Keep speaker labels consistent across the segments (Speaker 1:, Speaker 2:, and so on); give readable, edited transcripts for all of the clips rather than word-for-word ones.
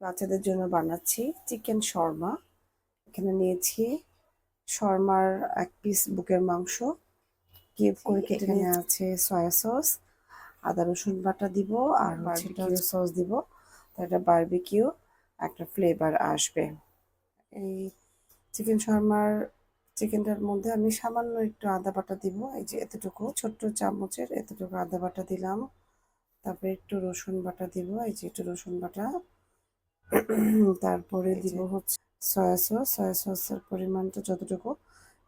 Speaker 1: বাচ্চাদের জন্য বানাচ্ছি চিকেন শর্মা। এখানে নিয়েছি শর্মার 1 পিস বুকের মাংস কিউব করে কেটে নিয়ে আছে সয়া সস, আদা রসুন বাটা দিব আর বারবিকিউ সস দিব। তো এটা বারবিকিউ একটা ফ্লেভার আসবে। এই চিকেন শর্মার চিকেনটার মধ্যে আমি সামান্য একটু আদা বাটা দিব, এই যে এতটুকু ছোট্ট চামচের এতটুকু আদা বাটা দিলাম। তারপরে একটু রসুন বাটা দিব, এই যে একটু রসুন বাটা। তারপরে দিব হচ্ছে সয়া সসের পরিমাণটা যতটুকু,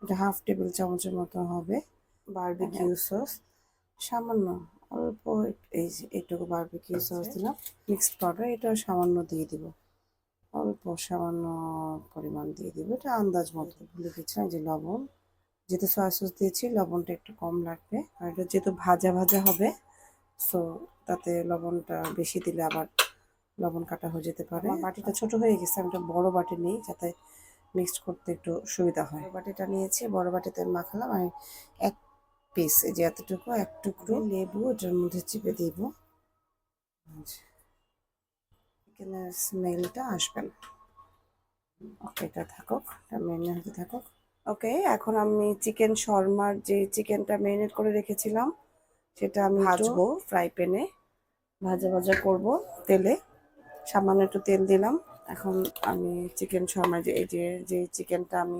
Speaker 1: এটা 1/2 টেবিল চামচের মতো হবে। বারবিকিউ সস সামান্য অল্প, এই যে এইটুকু বারবিকিউ সস দিলাম। মিক্সড পাউডার এটাও সামান্য দিয়ে দিব, অল্প সামান্য পরিমাণ দিয়ে দিব, এটা আন্দাজ মতো। ভুলে গেছিলাম যে লবণ, যেহেতু সয়া সস দিয়েছি লবণটা একটু কম লাগবে, আর এটা যেহেতু ভাজা ভাজা হবে সো তাতে লবণটা বেশি দিলে আবার লবণ কাটা হয়ে যেতে পারে। আমার বাটিটা ছোট হয়ে গেছে, আমি একটা বড় বাটি নিই যাতে মিক্সড করতে একটু সুবিধা হয়। বাটিটা নিয়েছি, বড় বাটিতে মাখালাম। আমি 1 পিস, এই যে এতটুকু, 1 টুকরো লেবু এটার মধ্যে চিপে দিব, চিকেনের স্মেলটা আসবে না। ওকে, এটা থাকুক, এটা মেরিনেট হতে থাকুক। ওকে, এখন আমি চিকেন শর্মার যে চিকেনটা মেরিনেট করে রেখেছিলাম সেটা আমি ভাজবো ফ্রাই প্যানে, ভাজা ভাজা করব তেলে। সামান্য একটু তেল দিলাম। এখন আমি চিকেন শর্মা যে চিকেনটা আমি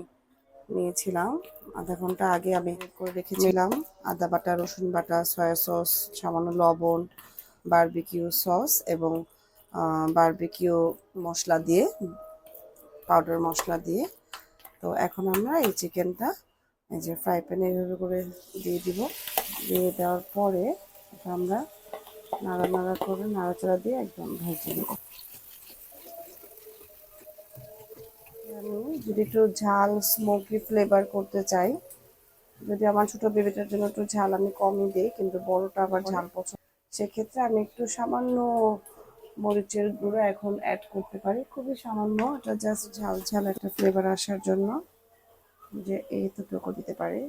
Speaker 1: নিয়েছিলাম আধা ঘন্টা আগে আমি করে রেখেছিলাম, আদা বাটা, রসুন বাটা, সয়া সস, সামান্য লবণ, বারবিকিউ সস এবং বারবিকিউ মশলা দিয়ে, পাউডার মশলা দিয়ে। তো এখন আমরা এই চিকেনটা এই যে ফ্রাই প্যানে এইভাবে করে দিয়ে দিব। দিয়ে দেওয়ার পরে আমরা নাড়াচাড়া করে নাড়াচাড়া দিয়ে একদম ভেজে নেব। আমি যদি একটু ঝাল স্মোকি ফ্লেভার করতে চাই, যদি আমার ছোট বেবিটার জন্য একটু ঝাল আমি কমই দিই, কিন্তু বড়টা আবার ঝাল পছন্দ, সেক্ষেত্রে আমি একটু সামান্য মরিচের গুঁড়ো এখন অ্যাড করতে পারি, খুবই সামান্য। এটা জাস্ট ঝাল ঝাল একটা ফ্লেভার আসার জন্য, যে এইটুকু দিতে পারি।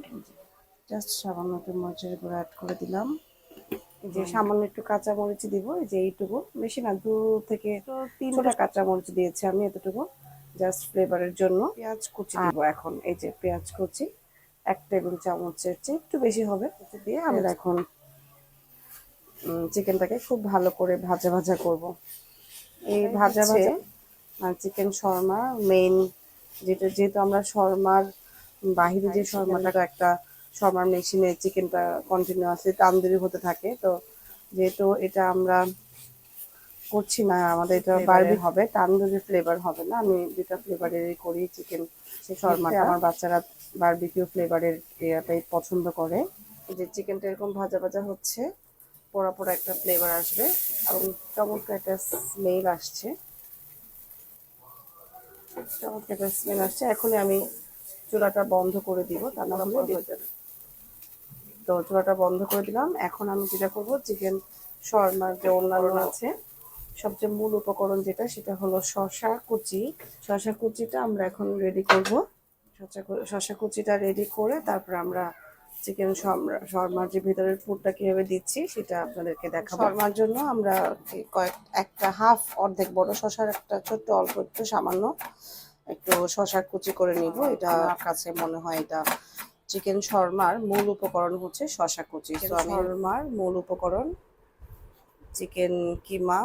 Speaker 1: জাস্ট সামান্য একটু মরিচের গুঁড়ো অ্যাড করে দিলাম। এই যে সামান্য একটু কাঁচা মরিচ দিব, এই যে এইটুকু, বেশি না, 2 থেকে 3টা কাঁচা মরিচ দিয়েছি আমি, এতটুকু জাস্ট ফ্লেভারের জন্য। পেঁয়াজ কুচি দিব এখন, এই যে পেঁয়াজ কুচি 1 টেবিল চামচের চেয়ে একটু বেশি হবে, এটা দিয়ে আমরা এখন চিকেনটাকে খুব ভালো করে ভাজা ভাজা করব। এই ভাজা ভাজা চিকেন শর্মা মেইন, যেহেতু আমরা শর্মার বাহিরে যে শর্মাটা একটা শর্মার মেশিনে চিকেনটা কন্টিনিউয়াসলি তান্দুরি হতে থাকে, তো যেহেতু এটা আমরা করছি না, আমাদের এটা বারবি হবে, তান্দুরি ফ্লেভার হবে না। আমি 2টা ফ্লেভারেরই করি চিকেন শর্মাটা। আমার বাচ্চারা বারবিকিউ ফ্লেভারের এটাই পছন্দ করে। যে চিকেনটা এরকম ভাজা ভাজা হচ্ছে, পোড়া পোড়া একটা ফ্লেভার আসবে এবং চমৎকার একটা স্মেল আসছে, চমৎকার একটা স্মেল আসছে। এখনই আমি চুলাটা বন্ধ করে দিব, তা না হলে হয়ে যাবে। তো চুলাটা বন্ধ করে দিলাম। এখন আমি যেটা করবো, চিকেন শর্মার যে অন্যান্য আছে সবচেয়ে মূল উপকরণ যেটা, সেটা হলো শসা কুচি। শসা কুচিটা আমরা এখন রেডি করব। শসা কুচিটা রেডি করে তারপর আমরা চিকেন শর্মার যে ভিতরের ফুডটা কিভাবে দিচ্ছি সেটা আপনাদেরকে দেখাবো। শর্মার জন্য আমরা একটা অর্ধেক বড় শসার একটা ছোট্ট অল্প একটু সামান্য একটু শসা কুচি করে নিব। এটা আমার কাছে মনে হয় এটা চিকেন শর্মার মূল উপকরণ হচ্ছে শসা কুচি। শর্মার মূল উপকরণ চিকেন কিমা,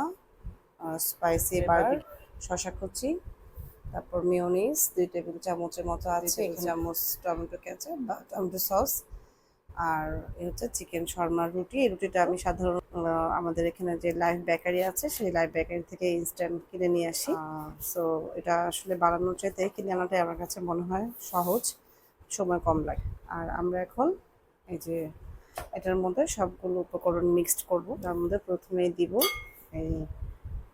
Speaker 1: স্পাইসি বারবিকিউ, শসা কুচি, তারপর মেয়োনিজ 2 টেবিল চামচের মতো আছে, 1 চামচ টমেটো কেচাপ বা টমেটো সস, আর এই হচ্ছে চিকেন শর্মার রুটি। এই রুটিটা আমি সাধারণ আমাদের এখানে যে লাইফ বেকারি আছে সেই লাইফ বেকারি থেকে ইনস্ট্যান্ট কিনে নিয়ে আসি। সো এটা আসলে বানানোর চাইতে কিনে আনাটাই আমার কাছে মনে হয় সহজ, সময় কম লাগে। আর আমরা এখন এই যে এটার মধ্যে সবগুলো উপকরণ মিক্সড করব। তার মধ্যে প্রথমেই দিব এই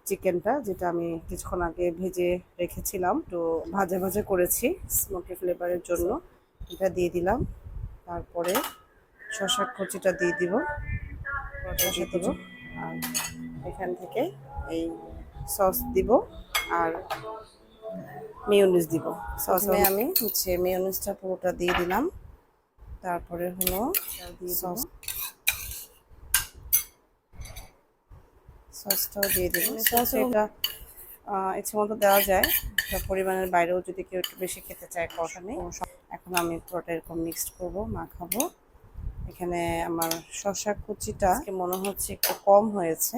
Speaker 1: চিকেনটা, যেটা আমি কিছুক্ষণ আগে ভেজে রেখেছিলাম, তো ভাজা ভাজা করেছি স্মোকি ফ্লেভারের জন্য, এটা দিয়ে দিলাম। তারপরে শসা কুচিটা দিয়ে দিব, শসা দিব, আর এখান থেকে এই সস দিব আর মেয়োনিজ দিব। সসে আমি হচ্ছে মেয়োনিজটা পুরোটা দিয়ে দিলাম। তারপরে হলো সসটাও দিয়ে দেবো। সস এটা ইচ্ছে মতো দেওয়া যায়, পরিমাণের বাইরেও যদি কেউ একটু বেশি খেতে চায় কষা নেই। এখন আমি পুরোটা এরকম মিক্সড করবো, মাখাবো। এখানে আমার শসা কুচিটা মনে হচ্ছে একটু কম হয়েছে,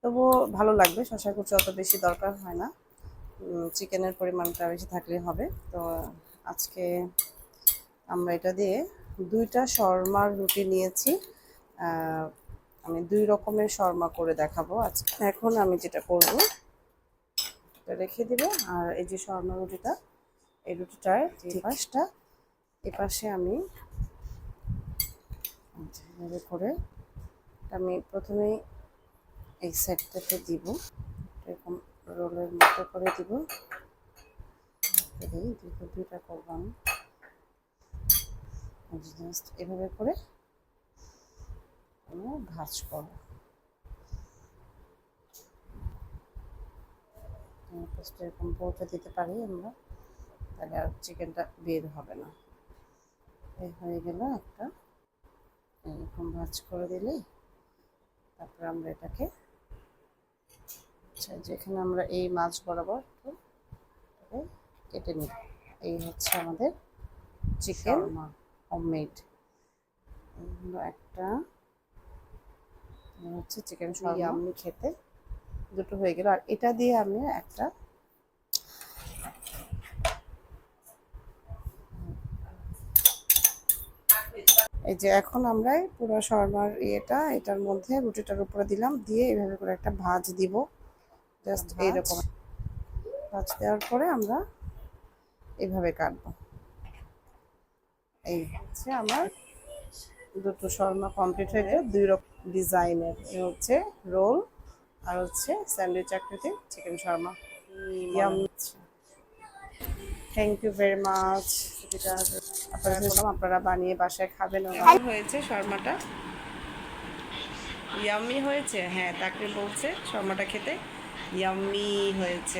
Speaker 1: তবুও ভালো লাগবে। শসা কুচি অত বেশি দরকার হয় না, চিকেনের পরিমাণটা বেশি থাকলেই হবে। তো আজকে আমরা এটা দিয়ে 2টা শর্মার রুটি নিয়েছি। আমি 2 রকমের শর্মা করে দেখাবো আজকে। এখন আমি যেটা করব, এটা রেখে দিব। আর এই যে শর্মা রুটিটা, এই রুটিটার যে পাশটা, এই পাশে আমি এভাবে করে আমি প্রথমেই এই সাইডটাতে দিব, এরকম রোলের মতো করে দিব। দুইটা করবো আমি জাস্ট এভাবে করে ভাঁজ করবো। এরকম পৌঁছে দিতে পারি আমরা, তাহলে আর চিকেনটা বের হবে না। এই হয়ে গেল একটা, এরকম ভাঁজ করে দিলেই তারপর আমরা এটাকে, আচ্ছা যেখানে আমরা এই মাছ বরাবর কেটে নিই। এই হচ্ছে আমাদের চিকেন হোমমেড। একটা হচ্ছে চিকেন শর্মা, আমি খেতে দুটো হয়ে গেল। আর এটা দিয়ে আমি একটা এই যে এখন আমরা পুরো শর্মার এটার মধ্যে রুটিটার উপরে দিলাম, দিয়ে এইভাবে করে একটা ভাঁজ দিব, জাস্ট এইরকম ভাঁজ দেওয়ার পরে আমরা এইভাবে কাটবো। এই হচ্ছে আমার দুটো শর্মা কমপ্লিট হয়ে গেল, 2 রকম ডিজাইনের। এই হচ্ছে রোল আর হচ্ছে স্যান্ডউইচ আকৃতির chicken shawarma. Thank you very much. আপনারা বানিয়ে বাসায় খাবেন। হয়েছে শর্মাটা, ইয়াম্মি হয়েছে। হ্যাঁ, তাকে বলছে শর্মাটা খেতে ইয়াম্মি হয়েছে।